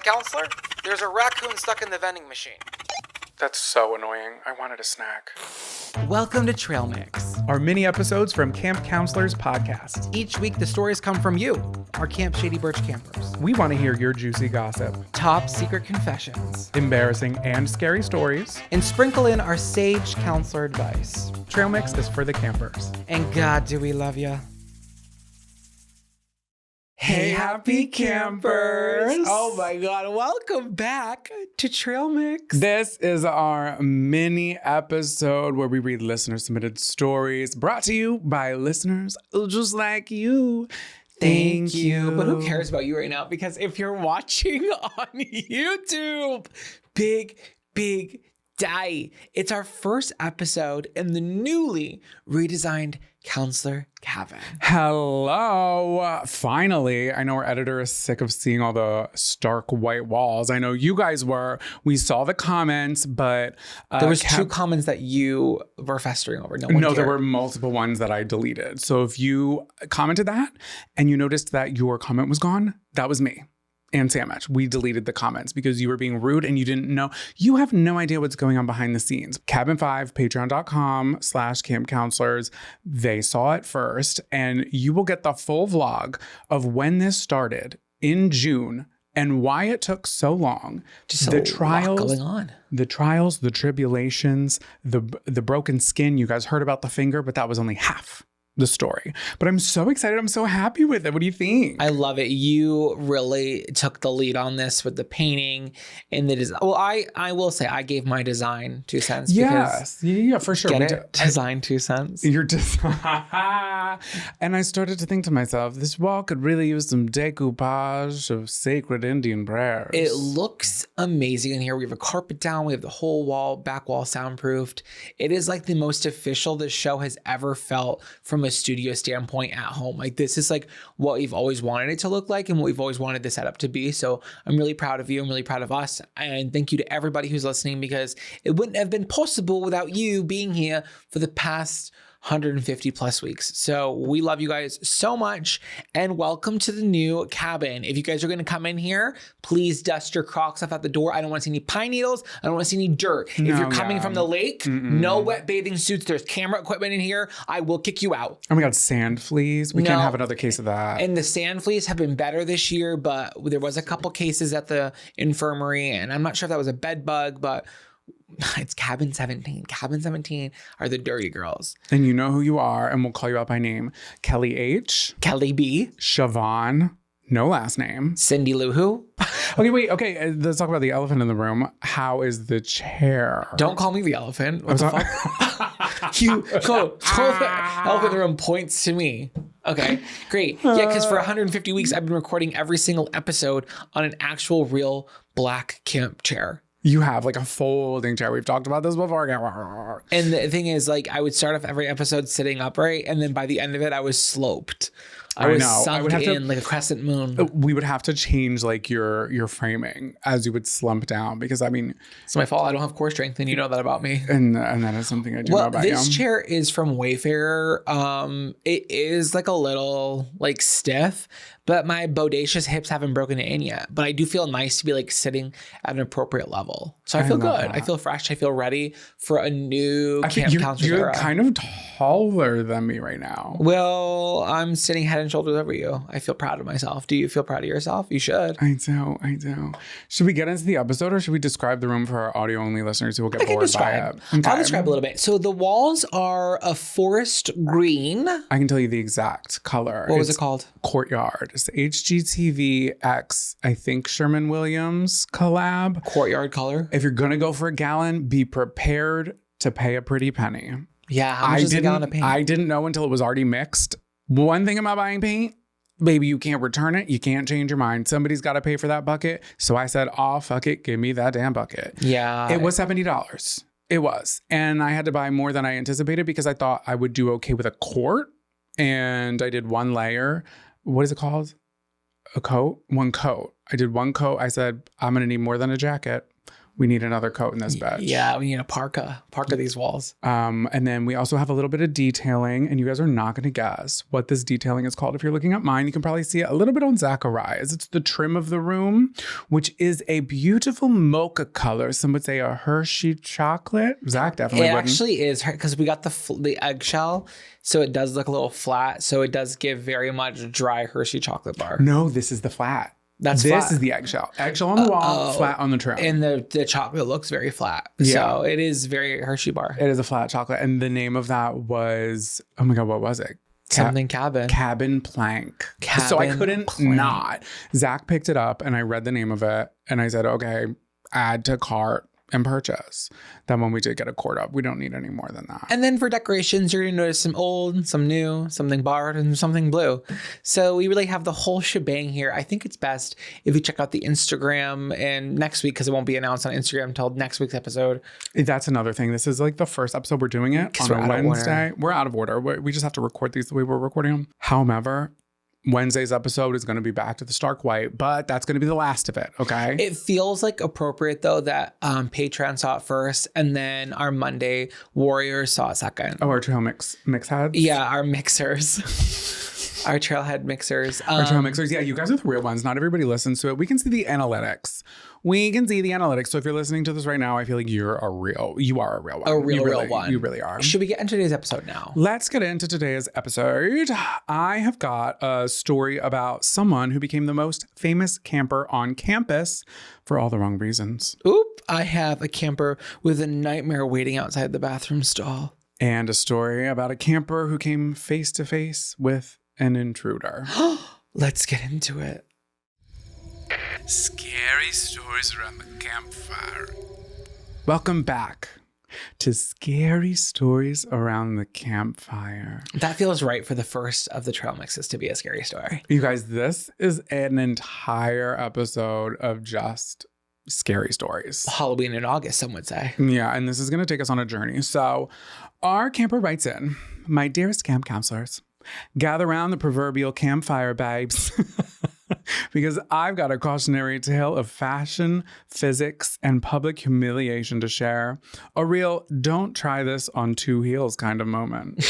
Counselor, there's a raccoon stuck in the vending machine. That's so annoying. I wanted a snack. Welcome to Trail Mix. Our mini episodes from Camp Counselors podcast. Each week, the stories come from you, our Camp Shady Birch campers. We want to hear your juicy gossip, Top secret confessions, embarrassing and scary stories. and sprinkle in our sage counselor advice. Trail Mix is for the campers. And God, do we love ya. Hey, happy campers. Oh my God, welcome back to Trail Mix. This is our mini episode where we read listener-submitted stories brought to you by listeners just like you. Thank you. But who cares about you right now? Because if you're watching on YouTube, big day. It's our first episode in the newly redesigned Counselor Cabin. Hello. Finally, I know our editor is sick of seeing all the stark white walls. I know you guys were. We saw the comments, but there was two comments that you were festering over. No, there were multiple ones that I deleted. So if you commented that and you noticed that your comment was gone, that was me. And Sandwich, we deleted the comments because you were being rude and you didn't know. You have no idea what's going on behind the scenes. Cabin 5, patreon.com/camp counselors. They saw it first, and you will get the full vlog of when this started in June and why it took so long. Just the trials going on. The trials, the tribulations, the broken skin. You guys heard about the finger, but that was only half the story. But I'm so excited. I'm so happy with it. What do you think? I love it. You really took the lead on this with the painting and the design. Well, I will say I gave my design 2 cents. Yes. Yeah, for sure. Get it? Design 2 cents. Your design. And I started to think to myself, this wall could really use some decoupage of sacred Indian prayers. It looks amazing in here. We have a carpet down. We have the whole wall, back wall soundproofed. It is like the most official this show has ever felt from a studio standpoint at home. Like, this is like what we've always wanted it to look like and what we've always wanted the setup to be. So I'm really proud of you. I'm really proud of us. And thank you to everybody who's listening, because it wouldn't have been possible without you being here for the past 150 plus weeks. So we love you guys so much, and welcome to the new cabin. If you guys are going to come in here, please dust your Crocs off at the door. I don't want to see any pine needles. I don't want to see any dirt. If you're coming from the lake, no wet bathing suits. There's camera equipment in here. I will kick you out. Oh my God, sand fleas. We can't have another case of that. And the sand fleas have been better this year, but there was a couple cases at the infirmary, and I'm not sure if that was a bed bug, but it's Cabin 17. Cabin 17 are the dirty girls. And you know who you are, and we'll call you out by name. Kelly H. Kelly B. Siobhan. No last name. Cindy Lou Who. Okay, wait. Okay, let's talk about the elephant in the room. How is the chair? Don't call me the elephant. What the fuck? You go. The elephant in the room points to me. Okay, great. Yeah, because for 150 weeks, I've been recording every single episode on an actual real black camp chair. You have like a folding chair. We've talked about this before. And the thing is, like, I would start off every episode sitting upright, and then by the end of it, I was sloped. I was sunk in like a crescent moon. We would have to change like your framing as you would slump down, because I mean, it's my fault. I don't have core strength, and you know that about me. And that is something I do know about you. This chair is from Wayfarer. It is like a little like stiff, but my bodacious hips haven't broken it in yet. But I do feel nice to be like sitting at an appropriate level. So I feel good. That. I feel fresh. I feel ready for a new camp counselor. You're kind of taller than me right now. Well, I'm sitting head and shoulders over you. I feel proud of myself. Do you feel proud of yourself? You should. I do. Should we get into the episode, or should we describe the room for our audio only listeners who will get bored by it? Okay. I'll describe a little bit. So the walls are a forest green. I can tell you the exact color. What was it called? Courtyard. It's HGTV X, I think, Sherman-Williams collab. Courtyard color. If you're going to go for a gallon, be prepared to pay a pretty penny. Yeah, how much is a gallon of paint? I didn't know until it was already mixed. One thing about buying paint, baby, you can't return it. You can't change your mind. Somebody's got to pay for that bucket. So I said, oh, fuck it. Give me that damn bucket. Yeah. It was $70. It was. And I had to buy more than I anticipated because I thought I would do okay with a quart. And I did one layer. What is it called? A coat? One coat. I did one coat. I said, I'm going to need more than a jacket. We need another coat in this bitch. Yeah, we need a parka these walls. And then we also have a little bit of detailing, and you guys are not going to guess what this detailing is called. If you're looking at mine, you can probably see it a little bit on Zachariah's. It's the trim of the room, which is a beautiful mocha color. Some would say a Hershey chocolate. Zach definitely wouldn't. Actually is, because we got the eggshell, so it does look a little flat. So it does give very much dry Hershey chocolate bar. No, this is the flat. This is the eggshell. Eggshell on the wall, flat on the trim. And the chocolate looks very flat. Yeah. So it is very Hershey bar. It is a flat chocolate. And the name of that was, oh my God, what was it? Something cabin. Cabin plank. So I couldn't not. Zach picked it up and I read the name of it. And I said, okay, add to cart and purchase. Then when we did get a cord up, we don't need any more than that. And then for decorations, you're going to notice some old, some new, something borrowed, and something blue. So we really have the whole shebang here. I think it's best if you check out the Instagram and next week, because it won't be announced on Instagram until next week's episode. That's another thing. This is like the first episode we're doing it on a Wednesday. We're out of order. We just have to record these the way we're recording them. However, Wednesday's episode is going to be back to the stark white, but that's going to be the last of it. Okay. It feels like appropriate though that Patreon saw it first, and then our Monday Warriors saw it second. Oh, our trail mix heads. Yeah, our mixers. Our trailhead mixers. Our trail mixers. Yeah, you guys are the real ones. Not everybody listens to it. We can see the analytics. So if you're listening to this right now, I feel like you are a real one. A real one. You really are. Should we get into today's episode now? Let's get into today's episode. I have got a story about someone who became the most famous camper on campus for all the wrong reasons. Oop, I have a camper with a nightmare waiting outside the bathroom stall. And a story about a camper who came face to face with an intruder. Let's get into it. Scary stories around the campfire. Welcome back to Scary Stories Around the Campfire. That feels right for the first of the trail mixes to be a scary story. You guys, this is an entire episode of just scary stories. Halloween in August, some would say. Yeah, and this is going to take us on a journey. So our camper writes in, "My dearest camp counselors, gather around the proverbial campfire, babes." Because I've got a cautionary tale of fashion, physics, and public humiliation to share. A real don't try this on two heels kind of moment.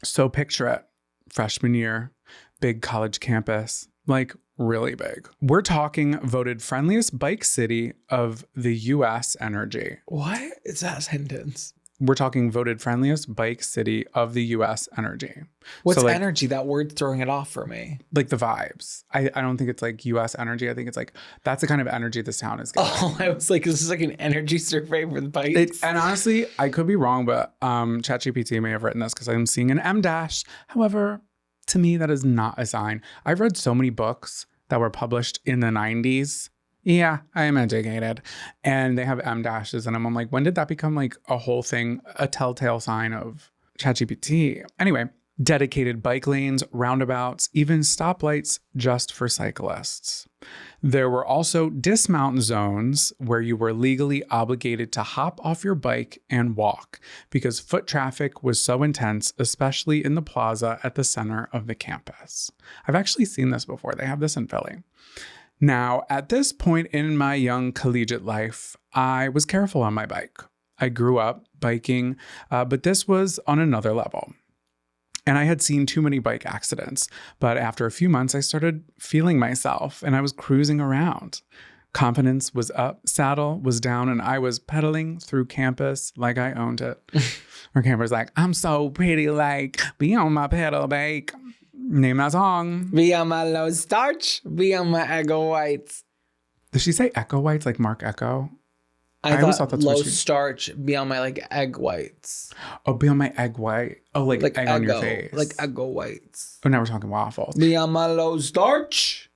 So picture it. Freshman year, big college campus, like really big. We're talking voted friendliest bike city of the U.S. Energy. What is that sentence? We're talking voted friendliest bike city of the U.S. Energy. What's so like, energy? That word's throwing it off for me. Like the vibes. I don't think it's like U.S. Energy. I think it's like, that's the kind of energy this town is getting. Oh, I was like, this is like an energy survey for the bikes. And honestly, I could be wrong, but ChatGPT may have written this because I'm seeing an M dash. However, to me, that is not a sign. I've read so many books that were published in the 90s. Yeah, I am educated. And they have M dashes in them. I'm like, when did that become like a whole thing, a telltale sign of ChatGPT? Anyway, dedicated bike lanes, roundabouts, even stoplights just for cyclists. There were also dismount zones where you were legally obligated to hop off your bike and walk because foot traffic was so intense, especially in the plaza at the center of the campus. I've actually seen this before. They have this in Philly. Now, at this point in my young collegiate life, I was careful on my bike. I grew up biking, but this was on another level. And I had seen too many bike accidents. But after a few months, I started feeling myself and I was cruising around. Confidence was up, saddle was down, and I was pedaling through campus like I owned it. Our camper's like, I'm so pretty, like, be on my pedal bike. Name that song. Be on my low starch, be on my egg whites. Did she say Echo Whites like Mark Echo? I always thought that's low starch, be on my like egg whites. Oh, be on my egg white. Oh, like egg on your face. Like egg whites. Oh, now we're talking waffles. Be on my low starch.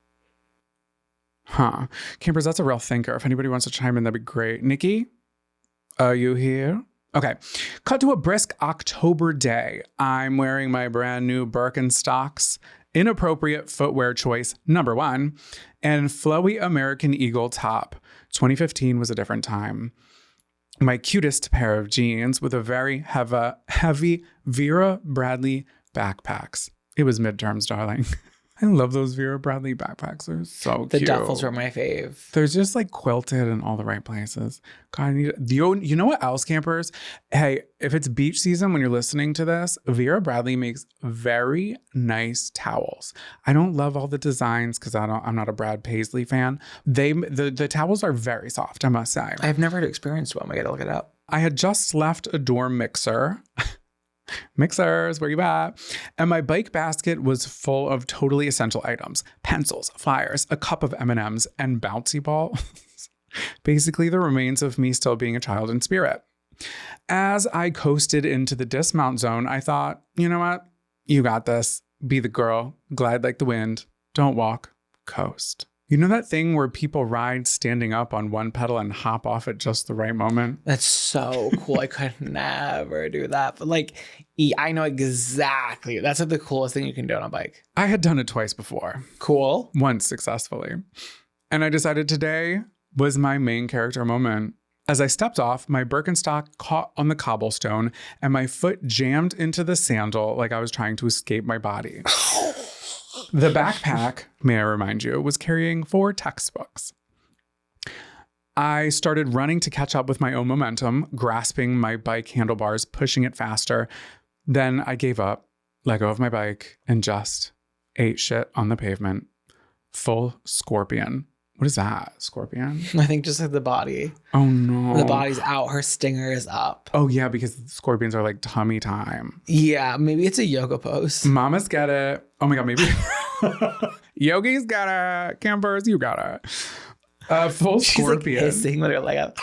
Huh. Campers, that's a real thinker. If anybody wants to chime in, that'd be great. Nikki, are you here? Okay. Cut to a brisk October day. I'm wearing my brand new Birkenstocks, inappropriate footwear choice number 1, and flowy American Eagle top. 2015 was a different time. My cutest pair of jeans with a very heavy Vera Bradley backpacks. It was midterms, darling. I love those Vera Bradley backpacks. They're so The cute. duffels were my fave. They're just like quilted in all the right places. God, I need you know what else, campers? Hey, if it's beach season when you're listening to this, Vera Bradley makes very nice towels. I don't love all the designs because I'm not a Brad Paisley fan. The towels are very soft, I must say. I've never experienced one. I gotta look it up. I had just left a dorm mixer. Mixers, where you at? And my bike basket was full of totally essential items: pencils, flyers, a cup of M&Ms, and bouncy balls. Basically, the remains of me still being a child in spirit. As I coasted into the dismount zone, I thought, you know what? You got this. Be the girl. Glide like the wind. Don't walk. Coast. You know that thing where people ride standing up on one pedal and hop off at just the right moment? That's so cool. I could never do that. But like, I know exactly. That's like the coolest thing you can do on a bike. I had done it twice before. Cool. Once successfully. And I decided today was my main character moment. As I stepped off, my Birkenstock caught on the cobblestone and my foot jammed into the sandal like I was trying to escape my body. The backpack, may I remind you, was carrying 4 textbooks. I started running to catch up with my own momentum, grasping my bike handlebars, pushing it faster. Then I gave up, let go of my bike, and just ate shit on the pavement. Full scorpion. What is that? Scorpion? I think just like the body. Oh, no. The body's out. Her stinger is up. Oh, yeah, because scorpions are like tummy time. Yeah, maybe it's a yoga pose. Mamas get it. Oh, my God, maybe. Yogis got it. Campers, you got it. Full She's scorpion. like hissing with her leg up.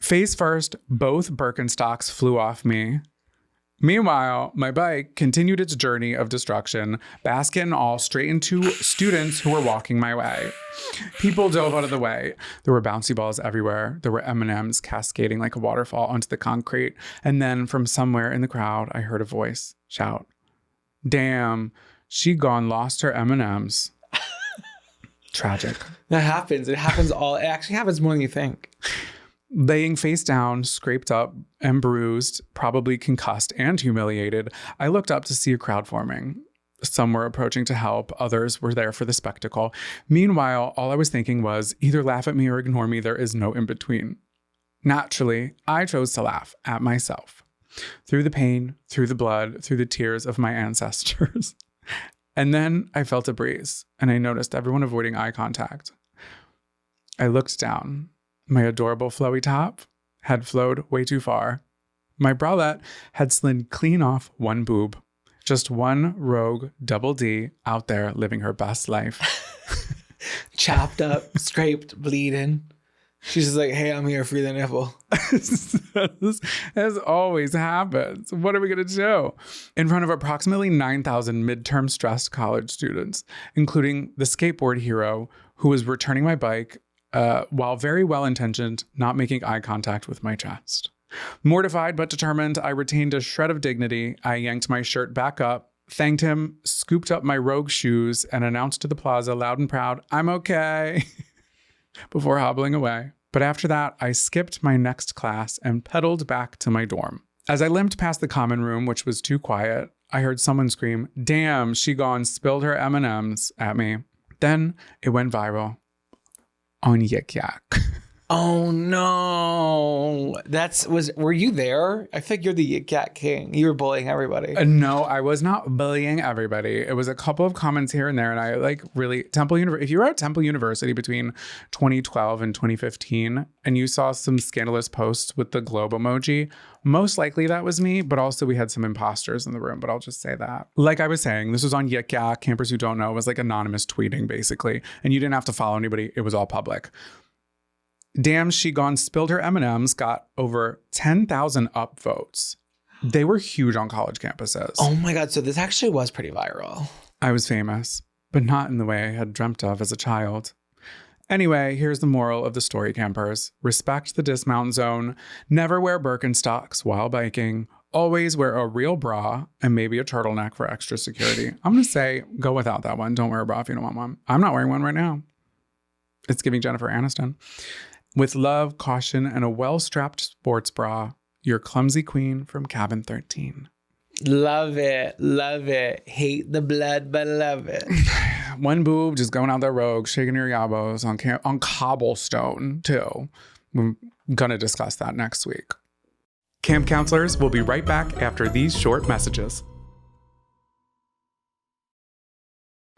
Face first, both Birkenstocks flew off me. Meanwhile, my bike continued its journey of destruction, basket and all, straight into students who were walking my way. People dove out of the way. There were bouncy balls everywhere. There were M&Ms cascading like a waterfall onto the concrete. And then from somewhere in the crowd, I heard a voice shout, "Damn, she gone lost her M&Ms." Tragic. That happens. It happens all. It actually happens more than you think. Laying face down, scraped up and bruised, probably concussed and humiliated, I looked up to see a crowd forming. Some were approaching to help. Others were there for the spectacle. Meanwhile, all I was thinking was either laugh at me or ignore me. There is no in between. Naturally, I chose to laugh at myself. Through the pain, through the blood, through the tears of my ancestors. And then I felt a breeze, and I noticed everyone avoiding eye contact. I looked down. My adorable flowy top had flowed way too far. My bralette had slid clean off one boob. Just one rogue double D out there living her best life. Chopped up, scraped, bleeding. She's just like, "Hey, I'm here for the nipple." As always happens. What are we going to do? In front of approximately 9,000 midterm stressed college students, including the skateboard hero who was returning my bike, while very well-intentioned, not making eye contact with my chest. Mortified but determined, I retained a shred of dignity. I yanked my shirt back up, thanked him, scooped up my rogue shoes, and announced to the plaza loud and proud, "I'm okay," before hobbling away. But after that, I skipped my next class and pedaled back to my dorm. As I limped past the common room, which was too quiet, I heard someone scream, "Damn, she gone spilled her M&Ms" at me. Then it went viral. On Yik Yak. Oh no. Were you there? I think you're the Yik Yak king. You were bullying everybody. No, I was not bullying everybody. It was a couple of comments here and there. And I really, if you were at Temple University between 2012 and 2015, and you saw some scandalous posts with the globe emoji, most likely that was me, but also we had some imposters in the room, but I'll just say that. Like I was saying, this was on Yik Yak. Campers who don't know, it was like anonymous tweeting basically. And you didn't have to follow anybody. It was all public. Damn, she gone spilled her M&Ms got over 10,000 upvotes. They were huge on college campuses. Oh my God. So this actually was pretty viral. I was famous, but not in the way I had dreamt of as a child. Anyway, here's the moral of the story, campers. Respect the dismount zone. Never wear Birkenstocks while biking. Always wear a real bra and maybe a turtleneck for extra security. I'm going to say go without that one. Don't wear a bra if you don't want one. I'm not wearing one right now. It's giving Jennifer Aniston. With love, caution, and a well-strapped sports bra, your clumsy queen from Cabin 13. Love it. Love it. Hate the blood, but love it. One boob just going out there rogue, shaking your yabos on cobblestone too. We're going to discuss that next week. Camp counselors will be right back after these short messages.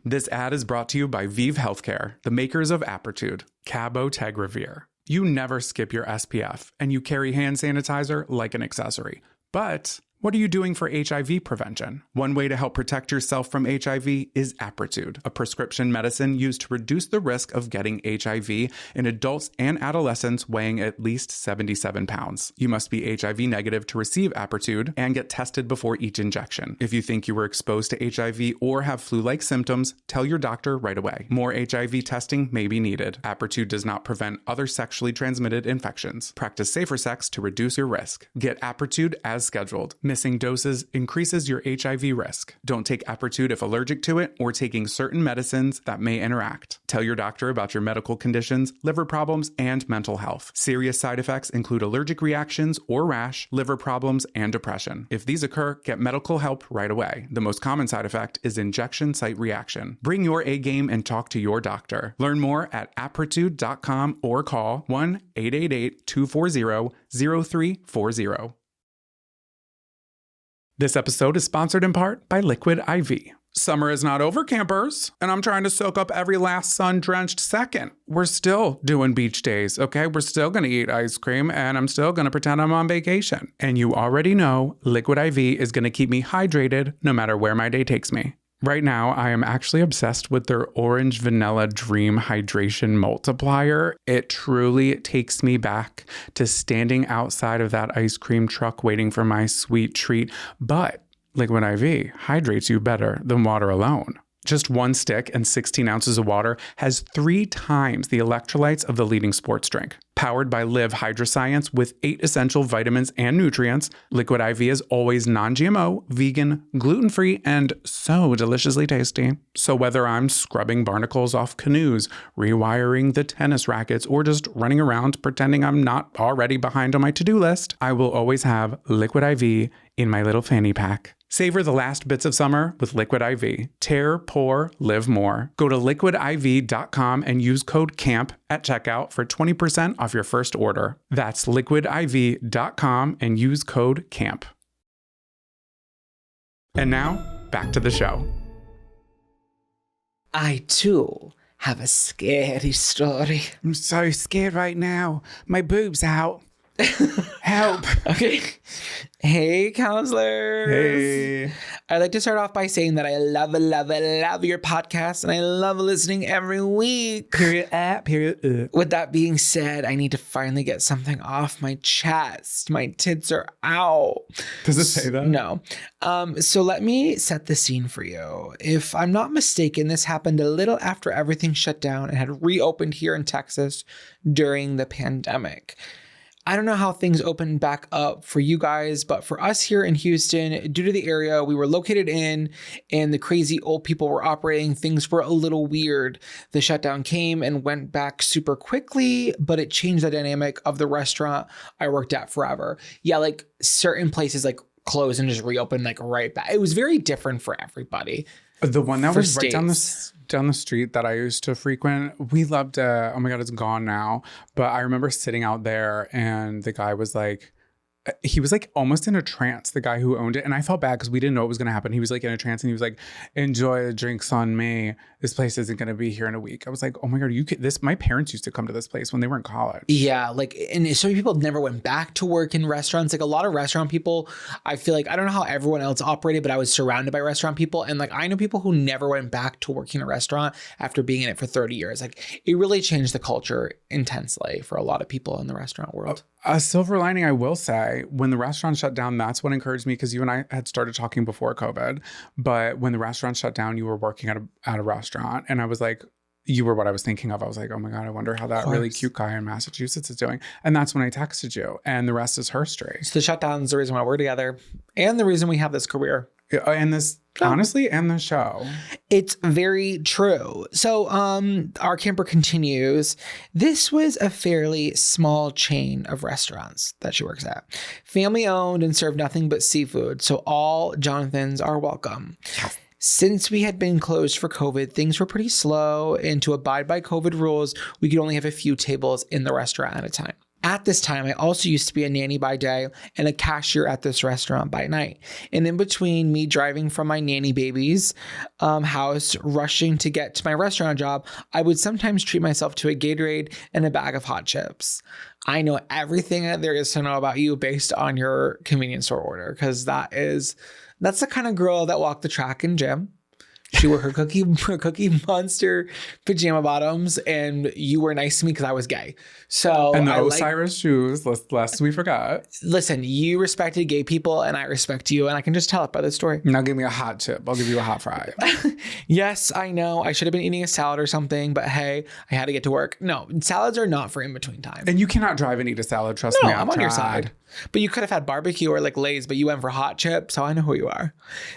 This ad is brought to you by Viiv Healthcare, the makers of Apertude, Cabotegravir. You never skip your SPF, and you carry hand sanitizer like an accessory. But what are you doing for HIV prevention? One way to help protect yourself from HIV is Apertude, a prescription medicine used to reduce the risk of getting HIV in adults and adolescents weighing at least 77 pounds. You must be HIV negative to receive Apertude and get tested before each injection. If you think you were exposed to HIV or have flu-like symptoms, tell your doctor right away. More HIV testing may be needed. Apertude does not prevent other sexually transmitted infections. Practice safer sex to reduce your risk. Get Apertude as scheduled. Missing doses increases your HIV risk. Don't take Apertude if allergic to it or taking certain medicines that may interact. Tell your doctor about your medical conditions, liver problems, and mental health. Serious side effects include allergic reactions or rash, liver problems, and depression. If these occur, get medical help right away. The most common side effect is injection site reaction. Bring your A game and talk to your doctor. Learn more at apertude.com or call 1-888-240-0340. This episode is sponsored in part by Liquid IV. Summer is not over, campers, and I'm trying to soak up every last sun-drenched second. We're still doing beach days, okay? We're still going to eat ice cream, and I'm still going to pretend I'm on vacation. And you already know Liquid IV is going to keep me hydrated no matter where my day takes me. Right now, I am actually obsessed with their Orange Vanilla Dream Hydration Multiplier. It truly takes me back to standing outside of that ice cream truck waiting for my sweet treat. But Liquid IV hydrates you better than water alone. Just one stick and 16 ounces of water has 3 times the electrolytes of the leading sports drink. Powered by Live Hydroscience with 8 essential vitamins and nutrients, Liquid IV is always non-GMO, vegan, gluten-free, and so deliciously tasty. So whether I'm scrubbing barnacles off canoes, rewiring the tennis rackets, or just running around pretending I'm not already behind on my to-do list, I will always have Liquid IV in my little fanny pack. Savor the last bits of summer with Liquid IV. Tear, pour, live more. Go to liquidiv.com and use code CAMP at checkout for 20% off your first order. That's liquidiv.com and use code CAMP. And now, back to the show. I, too, have a scary story. I'm so scared right now. My boob's out. Help. Okay. Hey, counselors. Hey. I'd like to start off by saying that I love your podcast and I love listening every week. Period. With that being said, I need to finally get something off my chest. My tits are out. Does it say that? No. So let me set the scene for you. If I'm not mistaken, this happened a little after everything shut down and had reopened here in Texas during the pandemic. I don't know how things opened back up for you guys, but for us here in Houston, due to the area we were located in and the crazy old people were operating, things were a little weird. The shutdown came and went back super quickly, but it changed the dynamic of the restaurant I worked at forever. Yeah, like certain places like closed and just reopened like right back. It was very different for everybody. The one that was right states. down the street that I used to frequent, we loved oh my God, it's gone now. But I remember sitting out there and the guy was like, he was like almost in a trance, the guy who owned it. And I felt bad because we didn't know what was going to happen. He was like in a trance and he was like, enjoy the drinks on me. This place isn't going to be here in a week. I was like, oh my God, my parents used to come to this place when they were in college. Yeah. Like, and so many people never went back to work in restaurants. Like a lot of restaurant people, I feel like, I don't know how everyone else operated, but I was surrounded by restaurant people. And like, I know people who never went back to working in a restaurant after being in it for 30 years. Like it really changed the culture intensely for a lot of people in the restaurant world. A silver lining, I will say, when the restaurant shut down, that's what encouraged me because you and I had started talking before COVID. But when the restaurant shut down, you were working at a restaurant. And I was like, you were what I was thinking of. I was like, oh my God, I wonder how that really cute guy in Massachusetts is doing. And that's when I texted you. And the rest is history. So the shutdown is the reason why we're together and the reason we have this career. And this, honestly, and the show. It's very true. So our camper continues. This was a fairly small chain of restaurants that she works at. Family owned and served nothing but seafood. So all Jonathans are welcome. Since we had been closed for COVID, things were pretty slow, and to abide by COVID rules, we could only have a few tables in the restaurant at a time. At this time, I also used to be a nanny by day and a cashier at this restaurant by night. And in between me driving from my nanny baby's house, rushing to get to my restaurant job, I would sometimes treat myself to a Gatorade and a bag of hot chips. I know everything that there is to know about you based on your convenience store order, because that's the kind of girl that walked the track and gym. She wore her cookie monster pajama bottoms, and you were nice to me because I was gay. So and the Osiris shoes, lest we forgot. Listen, you respected gay people, and I respect you, and I can just tell it by the story. Now give me a hot chip. I'll give you a hot fry. Yes, I know. I should have been eating a salad or something, but hey, I had to get to work. No, salads are not for in between time. And you cannot drive and eat a salad. Trust me. I'm on your side. But you could have had barbecue or like Lay's, but you went for hot chips, so I know who you are.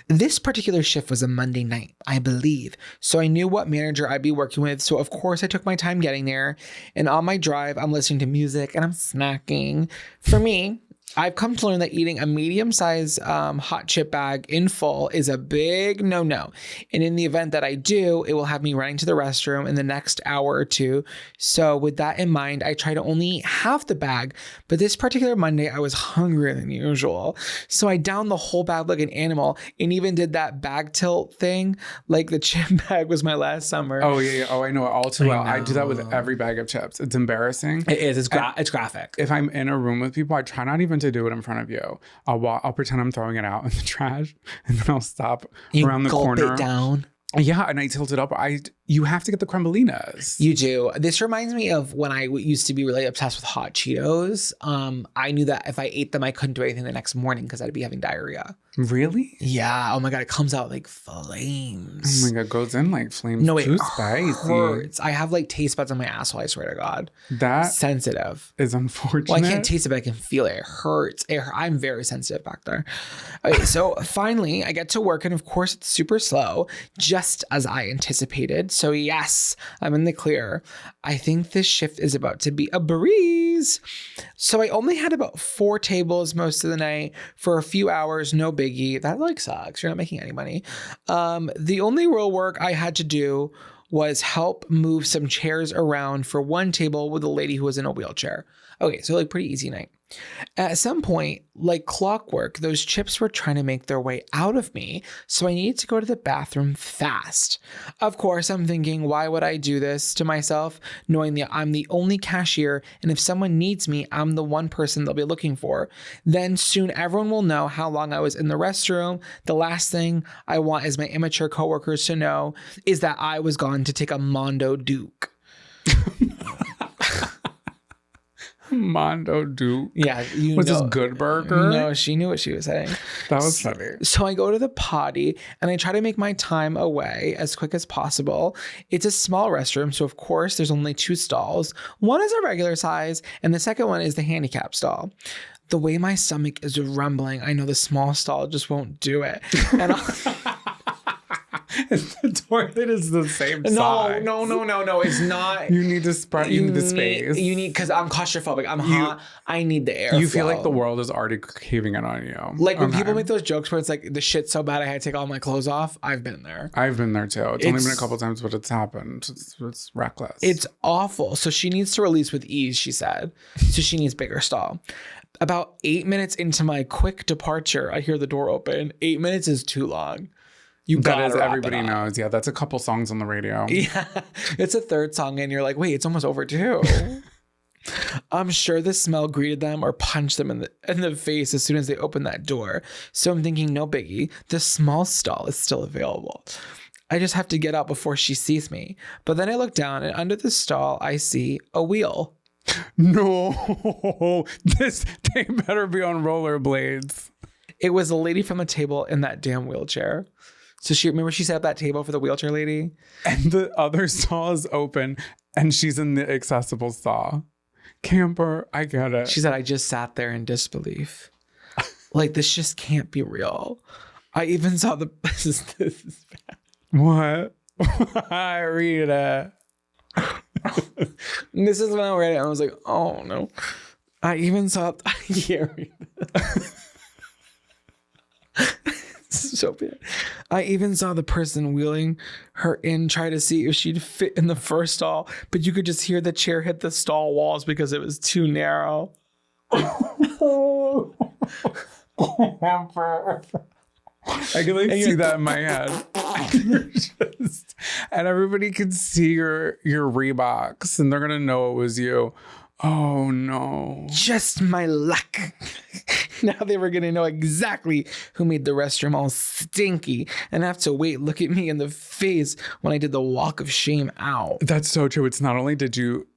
This particular shift was a Monday night, I believe. So I knew what manager I'd be working with. So of course I took my time getting there. And on my drive, I'm listening to music and I'm snacking. For me, I've come to learn that eating a medium-sized hot chip bag in full is a big no-no. And in the event that I do, it will have me running to the restroom in the next hour or two. So with that in mind, I try to only eat half the bag. But this particular Monday, I was hungrier than usual. So I downed the whole bag like an animal and even did that bag tilt thing. Like the chip bag was my last summer. Oh, yeah. Oh, I know it all too well. I do that with every bag of chips. It's embarrassing. It is. It's graphic. If I'm in a room with people, I try not even to do it in front of you. I'll pretend I'm throwing it out in the trash, and then I'll stop around the corner. You gulp it down. Yeah, and I tilt it up. You have to get the Crumbolinas. You do. This reminds me of when I used to be really obsessed with hot Cheetos. I knew that if I ate them, I couldn't do anything the next morning because I'd be having diarrhea. Really? Yeah. Oh my God. It comes out like flames. Oh my God. It goes in like flames. No, too it spicy. hurts. I have like taste buds on my asshole. I swear to God. That sensitive is unfortunate. Well, I can't taste it, but I can feel it. It hurts. I'm very sensitive back there. Okay, so finally, I get to work, and of course, it's super slow, just as I anticipated. So yes, I'm in the clear. I think this shift is about to be a breeze. So I only had about 4 tables most of the night for a few hours. No biggie. That like sucks. You're not making any money. The only real work I had to do was help move some chairs around for one table with a lady who was in a wheelchair. Okay, so like pretty easy night. At some point, like clockwork, those chips were trying to make their way out of me, so I needed to go to the bathroom fast. Of course, I'm thinking, why would I do this to myself, knowing that I'm the only cashier, and if someone needs me, I'm the one person they'll be looking for. Then soon everyone will know how long I was in the restroom. The last thing I want is my immature coworkers to know is that I was gone to take a Mondo Duke. Mondo Duke. Yeah. Was this Good Burger? No, she knew what she was saying. That was funny. So I go to the potty and I try to make my time away as quick as possible. It's a small restroom, so of course there's only 2 stalls. One is a regular size and the second one is the handicap stall. The way my stomach is rumbling, I know the small stall just won't do it. And the toilet is the same size. No. It's not. You need to spread. You need the space. You need, because I'm claustrophobic. I'm hot. I need the air. You feel like the world is already caving in on you. Like when people make those jokes where it's like the shit's so bad I had to take all my clothes off. I've been there. I've been there too. It's only been a couple times, but it's happened. It's reckless. It's awful. So she needs to release with ease, she said. So she needs bigger stall. About 8 minutes into my quick departure, I hear the door open. 8 minutes is too long. Everybody knows. Yeah, that's a couple songs on the radio. Yeah, it's a third song and you're like, wait, it's almost over too. I'm sure the smell greeted them or punched them in the face as soon as they opened that door. So I'm thinking, no biggie, the small stall is still available. I just have to get out before she sees me. But then I look down and under the stall, I see a wheel. No, they better be on rollerblades. It was a lady from the table in that damn wheelchair. So she sat at that table for the wheelchair lady? And the other stall is open and she's in the accessible stall. Camper, I get it. She said, I just sat there in disbelief. Like, this just can't be real. I even saw the this is bad. What? I read it. This is when I read it. I was like, oh no. I even saw I can't read this. This is so bad. I even saw the person wheeling her in try to see if she'd fit in the first stall, but you could just hear the chair hit the stall walls because it was too narrow. I can see that in my head. And everybody could see your Reeboks and they're gonna know it was you. Oh no. Just my luck. Now they were gonna know exactly who made the restroom all stinky and have to look at me in the face when I did the walk of shame out. That's so true. It's not only did you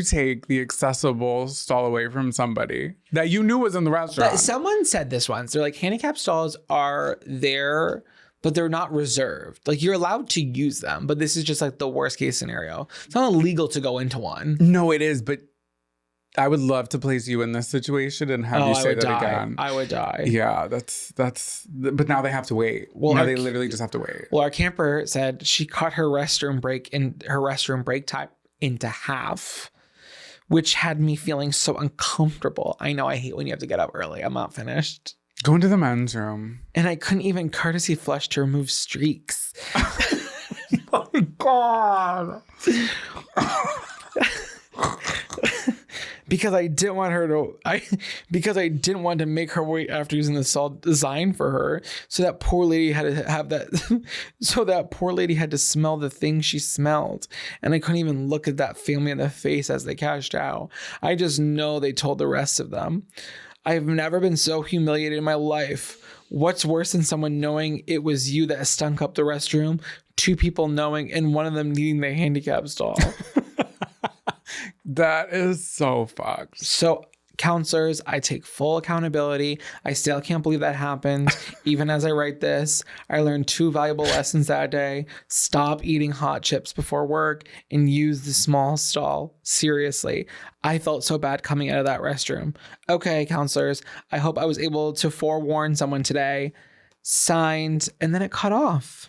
take the accessible stall away from somebody that you knew was in the restaurant. Someone said this once. They're like, handicap stalls are there, but they're not reserved. Like, you're allowed to use them, but this is just like the worst case scenario. It's not illegal to go into one. No, it is, but I would love to place you in this situation and have you say that again. I would die. Yeah, but now they have to wait. Well, now they literally just have to wait. Well, our camper said she cut her restroom break time into half, which had me feeling so uncomfortable. I know I hate when you have to get up early. I'm not finished. Go into the men's room. And I couldn't even courtesy flush to remove streaks. Oh my God. Because I didn't want to make her wait after using the stall designed for her. So that poor lady had to have that. So that poor lady had to smell the thing she smelled. And I couldn't even look at that family in the face as they cashed out. I just know they told the rest of them. I've never been so humiliated in my life. What's worse than someone knowing it was you that stunk up the restroom, two people knowing, and one of them needing the handicap stall? That is so fucked. So, counselors, I take full accountability. I still can't believe that happened. Even as I write this, I learned 2 valuable lessons that day. Stop eating hot chips before work and use the small stall. Seriously, I felt so bad coming out of that restroom. Okay, counselors, I hope I was able to forewarn someone today. Signed, and then it cut off.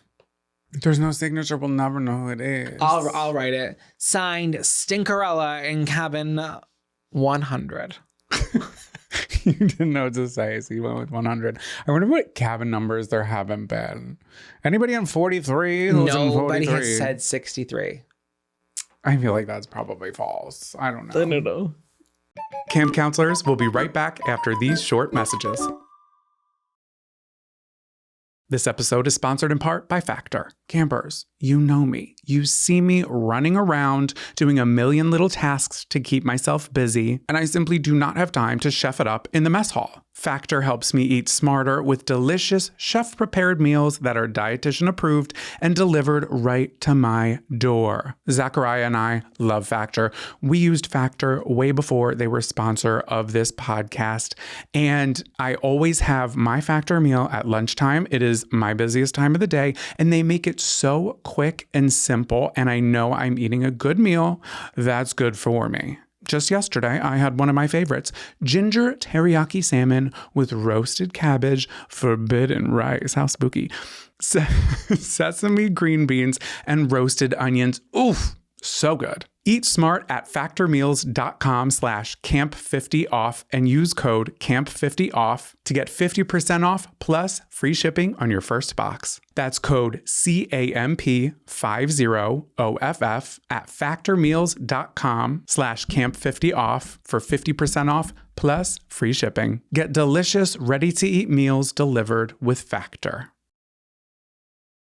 There's no signature. We'll never know who it is. I'll write it. Signed, Stinkerella in cabin 100. You didn't know what to say, so you went with 100. I wonder what cabin numbers there haven't been. Anybody on 43? Nobody has said 63. I feel like that's probably false. I don't know. I don't know. Camp counselors will be right back after these short messages. This episode is sponsored in part by Factor. Campers, you know me. You see me running around doing a million little tasks to keep myself busy, and I simply do not have time to chef it up in the mess hall. Factor helps me eat smarter with delicious chef-prepared meals that are dietitian approved and delivered right to my door. Zachariah and I love Factor. We used Factor way before they were a sponsor of this podcast, and I always have my Factor meal at lunchtime. It is my busiest time of the day, and they make it so quick and simple, and I know I'm eating a good meal that's good for me. Just yesterday, I had one of my favorites, ginger teriyaki salmon with roasted cabbage, forbidden rice. How spooky. Sesame green beans and roasted onions. Oof, so good. Eat smart at factormeals.com/camp50off and use code camp50off to get 50% off plus free shipping on your first box. That's code CAMP50OFF at factormeals.com/camp50off for 50% off plus free shipping. Get delicious, ready-to-eat meals delivered with Factor.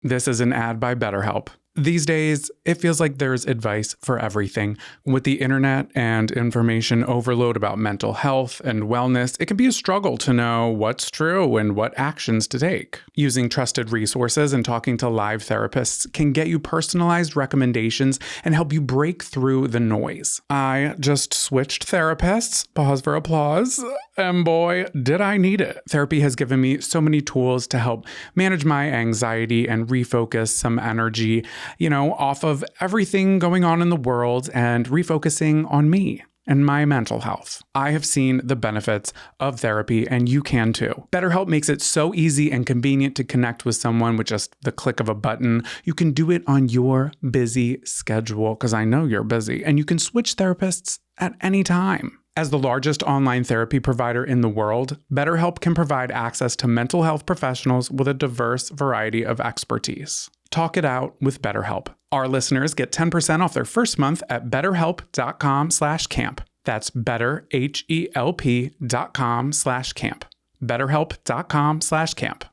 This is an ad by BetterHelp. These days, it feels like there's advice for everything. With the internet and information overload about mental health and wellness, it can be a struggle to know what's true and what actions to take. Using trusted resources and talking to live therapists can get you personalized recommendations and help you break through the noise. I just switched therapists, pause for applause, and boy, did I need it. Therapy has given me so many tools to help manage my anxiety and refocus some energy, off of everything going on in the world and refocusing on me. and my mental health. I have seen the benefits of therapy, and you can too. BetterHelp makes it so easy and convenient to connect with someone with just the click of a button. You can do it on your busy schedule, because I know you're busy, and you can switch therapists at any time. As the largest online therapy provider in the world, BetterHelp can provide access to mental health professionals with a diverse variety of expertise. Talk it out with BetterHelp. Our listeners get 10% off their first month at betterhelp.com/camp. That's betterhelp.com/camp. betterhelp.com/camp.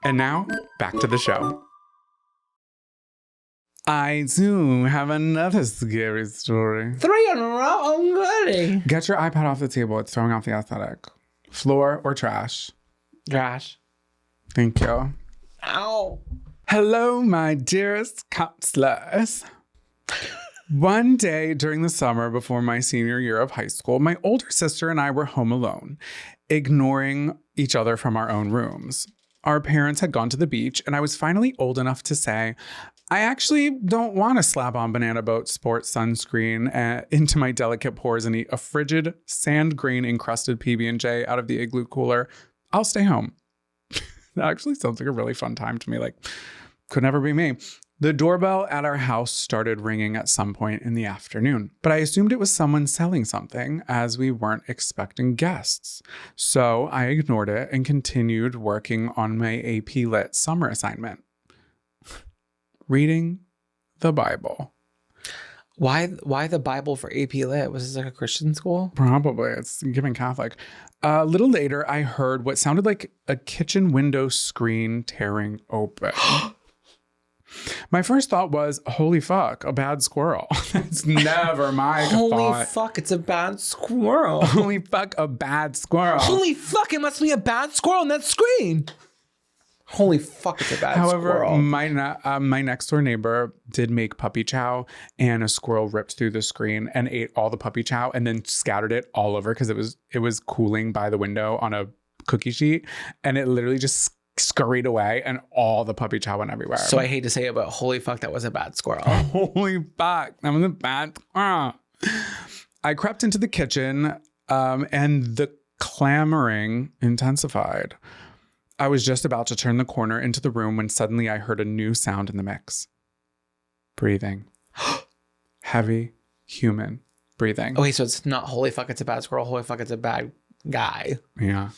And now, back to the show. I do have another scary story. 3 in a row? I'm ready. Get your iPad off the table. It's throwing off the aesthetic. Floor or trash? Trash. Thank you. Ow. Hello, my dearest counselors. One day during the summer before my senior year of high school, my older sister and I were home alone, ignoring each other from our own rooms. Our parents had gone to the beach, and I was finally old enough to say, I actually don't want to slap on Banana Boat Sports sunscreen into my delicate pores and eat a frigid, sand grain encrusted PB&J out of the igloo cooler. I'll stay home. That actually sounds like a really fun time to me. Like, could never be me. The doorbell at our house started ringing at some point in the afternoon, but I assumed it was someone selling something as we weren't expecting guests. So I ignored it and continued working on my AP Lit summer assignment. Reading the Bible. Why the Bible for AP Lit? Was this like a Christian school? Probably. It's given Catholic. A little later, I heard what sounded like a kitchen window screen tearing open. My first thought was, holy fuck, a bad squirrel. It's never my thought. Holy fuck, it's a bad squirrel. Holy fuck, a bad squirrel. Holy fuck, it must be a bad squirrel on that screen. Holy fuck, it's a bad squirrel. However, my next door neighbor did make puppy chow, and a squirrel ripped through the screen and ate all the puppy chow and then scattered it all over because it was cooling by the window on a cookie sheet, and it literally just scurried away and all the puppy chow went everywhere. So I hate to say it, but holy fuck, that was a bad squirrel. Holy fuck, that was a bad squirrel. I crept into the kitchen and the clamoring intensified. I was just about to turn the corner into the room when suddenly I heard a new sound in the mix. Breathing. Heavy, human breathing. Okay, so it's not holy fuck, it's a bad squirrel. Holy fuck, it's a bad guy. Yeah.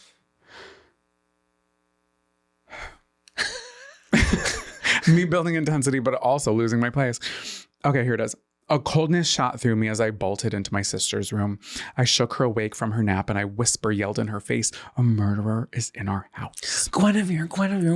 Me building intensity, but also losing my place. Okay, here it is. A coldness shot through me as I bolted into my sister's room. I shook her awake from her nap and I whisper yelled in her face, a murderer is in our house. Guinevere,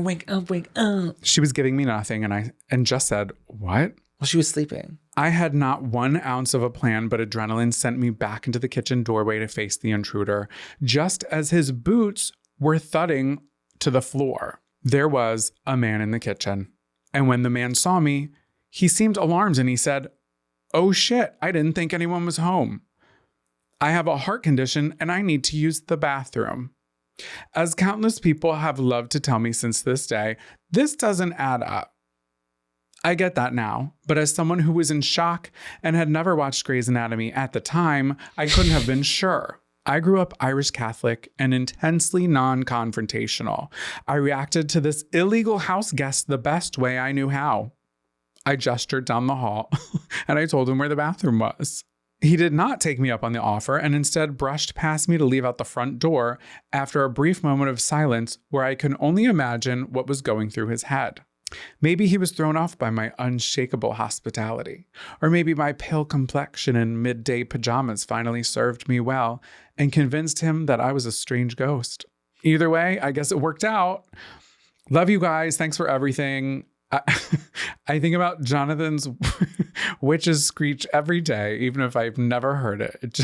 wake up, wake up. She was giving me nothing and just said, what? Well, she was sleeping. I had not 1 ounce of a plan, but adrenaline sent me back into the kitchen doorway to face the intruder, just as his boots were thudding to the floor. There was a man in the kitchen. And when the man saw me, he seemed alarmed and he said, oh shit, I didn't think anyone was home. I have a heart condition and I need to use the bathroom. As countless people have loved to tell me since this day, this doesn't add up. I get that now, but as someone who was in shock and had never watched Grey's Anatomy at the time, I couldn't have been sure. I grew up Irish Catholic and intensely non-confrontational. I reacted to this illegal house guest the best way I knew how. I gestured down the hall and I told him where the bathroom was. He did not take me up on the offer and instead brushed past me to leave out the front door after a brief moment of silence where I can only imagine what was going through his head. Maybe he was thrown off by my unshakable hospitality, or maybe my pale complexion and midday pajamas finally served me well and convinced him that I was a strange ghost. Either way, I guess it worked out. Love you guys. Thanks for everything. I think about Jonathan's witch's screech every day, even if I've never heard it.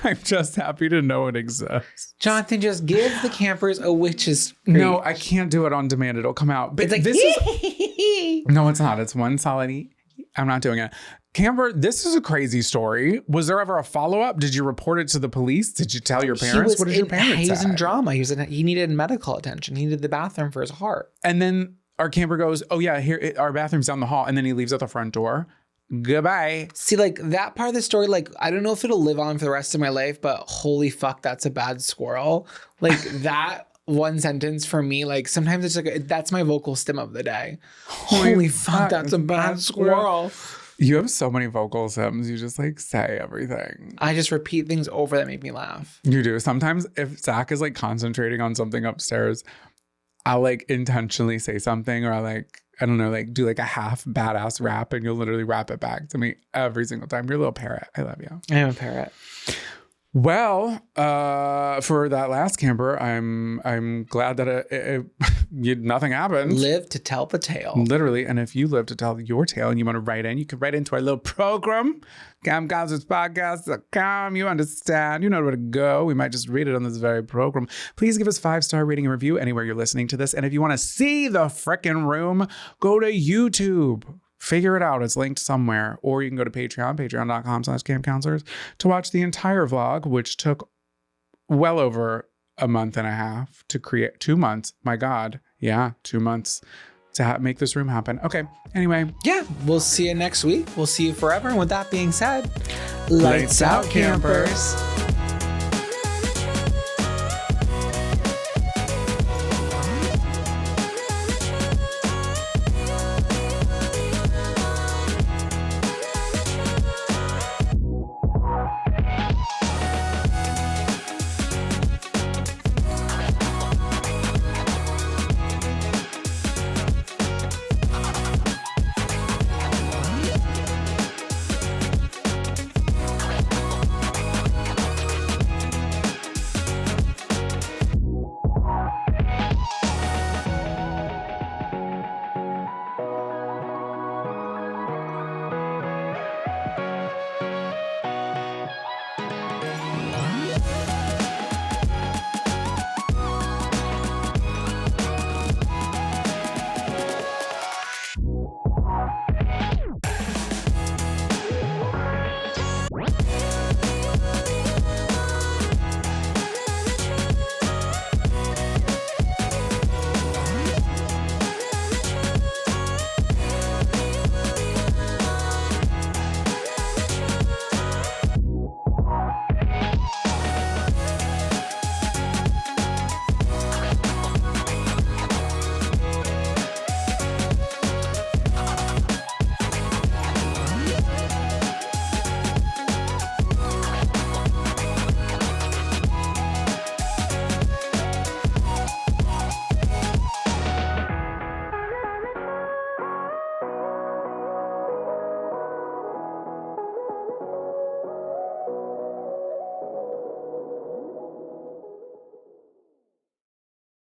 I'm just happy to know it exists. Jonathan, just give the campers a witch's screech. No, I can't do it on demand. It'll come out. But it's like, this is no, it's not. It's one solid E. I'm not doing it. Camper, this is a crazy story. Was there ever a follow-up? Did you report it to the police? Did you tell your parents? What did your parents say? He was in drama. He needed medical attention. He needed the bathroom for his heart. And then our camper goes, oh yeah, here our bathroom's down the hall. And then he leaves at the front door. Goodbye. See, like that part of the story, like I don't know if it'll live on for the rest of my life, but holy fuck, that's a bad squirrel. Like that one sentence for me, like sometimes it's like that's my vocal stim of the day. Holy fuck, that's a bad squirrel. You have so many vocal sims. You just like say everything. I just repeat things over that make me laugh. You do. Sometimes if Zach is like concentrating on something upstairs, I'll like intentionally say something, or I like, I don't know, like do like a half badass rap, and you'll literally rap it back to me every single time. You're a little parrot. I love you. I am a parrot. Well, for that last camper, I'm glad that nothing happened. Live to tell the tale. Literally. And if you live to tell your tale and you want to write in, you can write into our little program, campconcertspodcast.com. You understand. You know where to go. We might just read it on this very program. Please give us 5-star rating and review anywhere you're listening to this. And if you want to see the frickin' room, go to YouTube. Figure it out. It's linked somewhere. Or you can go to Patreon, patreon.com/campcounselors, to watch the entire vlog, which took well over a month and a half to create. 2 months. My God. Yeah, 2 months to make this room happen. Okay. Anyway. Yeah. We'll see you next week. We'll see you forever. And with that being said, lights out, campers.